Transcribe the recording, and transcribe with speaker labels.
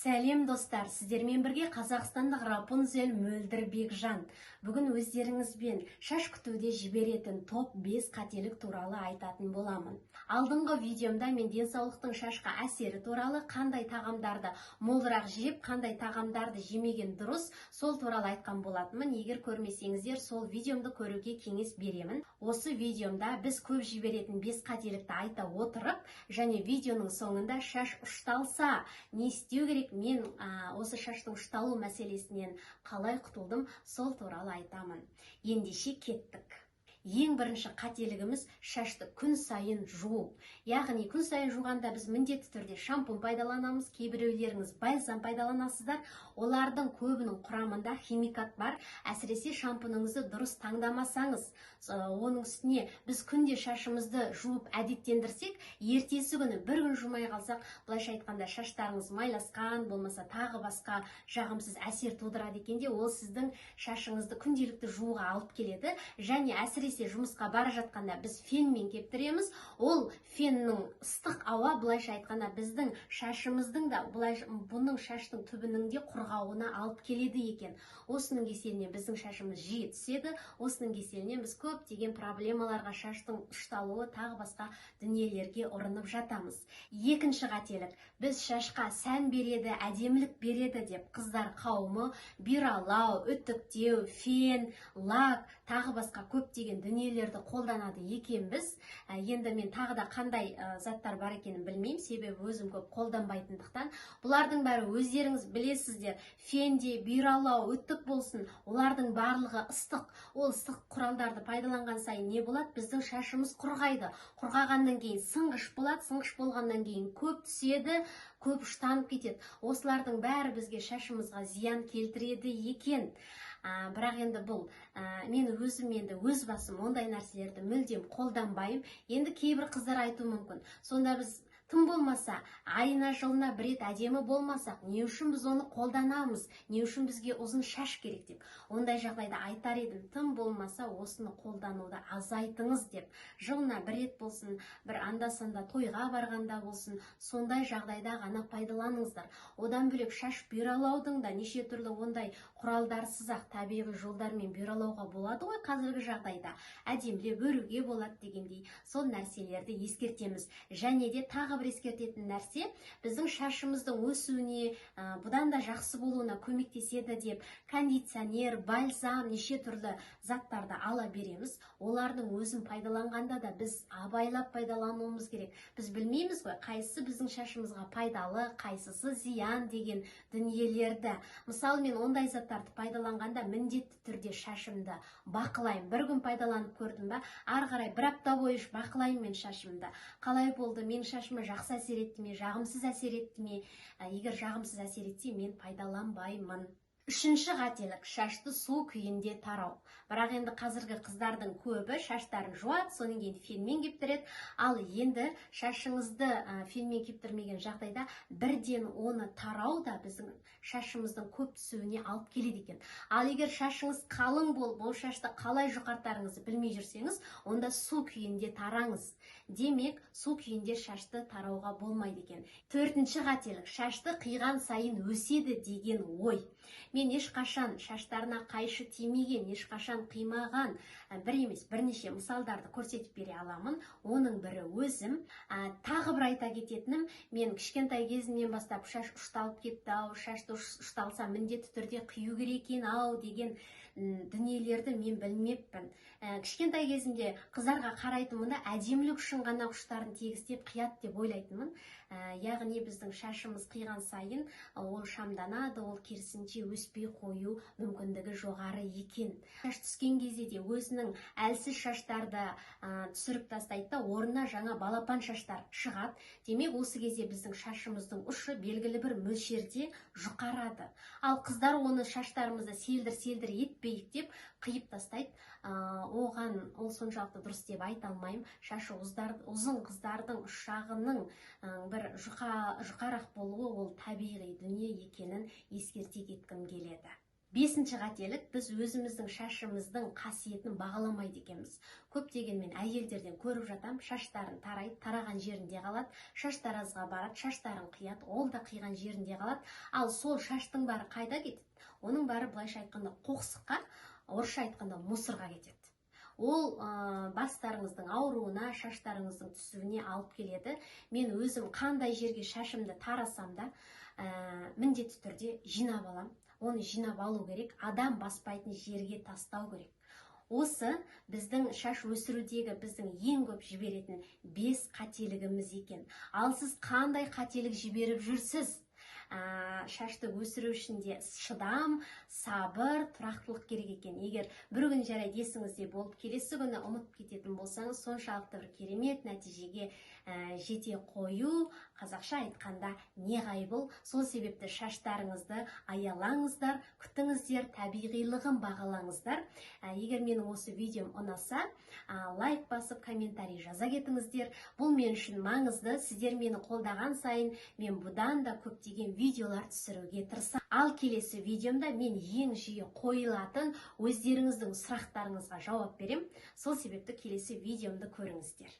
Speaker 1: Сәлем достар, сіздермен бірге қазақстандық Рапунцель Мөлдір Бекжан. Бүгін өздеріңізбен шаш күтуде жіберетін топ 5 қателік туралы айтатын боламын. Алдыңғы видеомда мен денсаулықтың шашқа әсері туралы, қандай тағамдарды молырақ жеп, қандай тағамдарды жемеген дұрыс, сол туралы айтқан болатынмын. Егер көрмесеңіздер, сол видеомды көруге кеңес беремін. Осы видеомда біз көп жіберетін 5 қателікті айта отырып, және видеоның соңында шаш ұшталса не істеу керек, мен осы шаштың ұшталу мәселесінен қалай құтылдым, сол туралы айтамын. Ендеше кеттік. Ең бірінші қателігіміз шашты күн сайын жуу. Яғни күн сайын жуғанда біз міндетті түрде шампунь пайдаланамыз, кейбіреулеріңіз бальзам пайдаланасыздар. Олардың көбінің құрамында химикат бар. Әсіресе шампуныңызды дұрыс таңдамасаңыз, оның үстіне біз күнде шашымызды жуып әдеттендірсек, ертесі күні бір күн жумай қалсақ, былайша айтқанда шаштарыңыз майласқан, болмаса тағы басқа жағымсыз әсер тудырады екен де, ол сіздің шашыңызды күнделікті жууға алып келеді. Және әсіресе жұмысқа бара жатқанда біз фенмен кептіреміз. Ол феннің ыстық ауа, былайша айтқанда біздің шашымыздың да, бұның шаштың түбінің де құрғауына алып келеді екен. Осының кеселінен біздің шашымыз жиі түседі. Осының кеселінен біз көптеген проблемаларға, шаштың ұшталуы, тағы басқа дүниелерге ұрынып жатамыз. Екінші қателік, біз шашқа сән береді, әдемілік береді деп қыздар қауымы бюралау, үтіктеу, фен, лак, тағы басқа көптеген дүниелерді қолданады екенбіз. Енді мен тағы да қандай заттар бар екенін білмеймін, себебі өзім көп қолданбайтындықтан. Бұлардың бәрі өздеріңіз білесіздер. Фенде, бюралау, үтік болсын, олардың барлығы ыстық. Ол ыстық құралдарды пайдаланған сайын не болады? Біздің шашымыз құрғайды. Құрғағаннан кейін сынғыш болады, сынғыш болғаннан кейін көп түседі, көп ұштанып кетеді. Осылардың бәрі бізге шашымызға зиян келтіреді екен. Бірақ енді бұл, мен өзім енді өз басым ондай нәрселерді мүлдем қолданбаймын. Енді кейбір қыздар айтуы мүмкін. Сонда біз тым болмаса, айына жылына бір рет әдемі болмасақ, не үшін біз оны қолданамыз, не үшін бізге ұзын шаш керек деп. Ондай жағдайда айтар едім, тым болмаса осыны қолдануды азайтыңыз деп. Жылына бір рет болсын, бір анда-санда тойға барғанда болсын, сондай жағдайда ғана пайдаланыңыздар. Одан бөлек шаш бюралаудың да неше түрлі ондай құралдарсыз-ақ табиғи жолдармен бюралауға болады ғой қазіргі жағдайда. Әдемілеп өруге болады дегендей. Сол нәрселерді ескертеміз. Және де тағы бір ескертетін нәрсе, біздің шашымыздың өсуіне, бұдан да жақсы болуына көмектеседі деп кондиционер, бальзам, неше түрлі заттарды ала береміз. Олардың өзін пайдаланғанда да біз абайлап пайдалануымыз керек. Біз білмейміз ғой, қайсысы біздің шашымызға пайдалы, қайсысы зиян деген дүниелерді. Мысалы, мен ондай заттарды пайдаланғанда міндетті түрде шашымды бақылаймын. Бір күн пайдаланып көрдім ба, ары қарай бір апта бойы бақылаймын мен шашымды. Қалай болды, мен шашыма жақсы әсер етті ме, жағымсыз әсер етті ме? Егер жағымсыз әсер етсе, мен пайдаланбаймын. Үшінші қателік, шашты су күйінде тарау. Бірақ енді қазіргі қыздардың көбі шаштарын жуады, содан кейін фенмен кептіреді. Ал енді шашыңызды фенмен кептірмеген жағдайда бірден оны тарау да біздің шашымыздың көп түсуіне алып келеді екен. Ал егер шашыңыз қалың болып, ол шашты қалай жұқартарыңызды білмей жүрсеңіз, онда су күйінде тараңыз. Демек, су күйінде шашты тарауға болмайды екен. Төртінші қателік, шашты қиған сайын өседі деген ой. Мен ешқашан шаштарына қайшы тимеген, ешқашан қимаған бір емес, бірнеше мысалдарды көрсетіп бере аламын. Оның бірі өзім. Тағы бір айта кететінім, мен кішкентай кезімнен бастап шаш ұшталып кетті ау, шашты ұшталса міндетті түрде қию керек екен ау деген дүниелерді мен білмеппін. Кішкентай кезімде қыздарға қарайтынмын да, әдемілік үшін ғана ұштарын тегістеп қият деп ойлайтынмын. Яғни біздің шашымыз қиған сайын ол шамданады, ол керісінше өспей қою мүмкіндігі жоғары екен. Шаш түскен кезде де өзінің әлсіз шаштарды түсіріп тастайды да, орнына жаңа балапан шаштар шығады. Демек, осы кезде біздің шашымыздың ұшы белгілі бір мөлшерде жұқарады. Ал қыздар оны шаштарымызды селдір-селдір етпейік деп қиып тастайды. Оған ол соншалықты дұрыс деп айта алмаймын. Шашы ұзын қыздардың ұшағының бір жұқарақ болуы ол табиғи дүние екенін ескерте кеткім келеді. Бесінші қателік, біз өзіміздің шашымыздың қасиетін бағаламайды екенбіз. Көптеген мен әйелдерден көріп жатам, шаштарын тарайды, тараған жерінде қалады, шаштаразға барады, шаштарын қияды, ол да қиған жерінде қалады. Ал сол шаштың бәрі қайда кетеді? Оның бәрі былайша айтқанда қоқсыққа, орысша айтқанда мусорға кетеді. Ол бастарыңыздың ауруына, шаштарыңыздың түсуіне алып келеді. Мен өзім қандай жерге шашымды тарасам да, міндетті түрде жинап алам. Оны жинап алу керек, адам баспайтын жерге тастау керек. Осы біздің шаш өсірудегі біздің ең көп жіберетін 5 қателігіміз екен. Ал сіз қандай қателік жіберіп жүрсіз? Шашты өсіру үшінде шыдам, сабыр, тұрақтылық керек екен. Егер бір күн жарайды есіңізде болып, келесі күні ұмытып кететін болсаңыз, соншалықты бір керемет нәтижеге жете қою, қазақша айтқанда не ғайбыл. Сол себепті шаштарыңызды аялаңыздар, күтіңіздер, табиғилығын бағалаңыздар. Егер менің осы видеом ұнаса, лайк басып, комментарий жаза кетіңіздер. Бұл мен үшін маңызды. Сіздер мені қолдаған сайын мен бұдан да көптеген видеолар түсіруге тырысамын. Ал келесі видеомда мен ең жиі қойылатын өздеріңіздің сұрақтарыңызға жауап берем. Сол себепті келесі видеомды көріңіздер.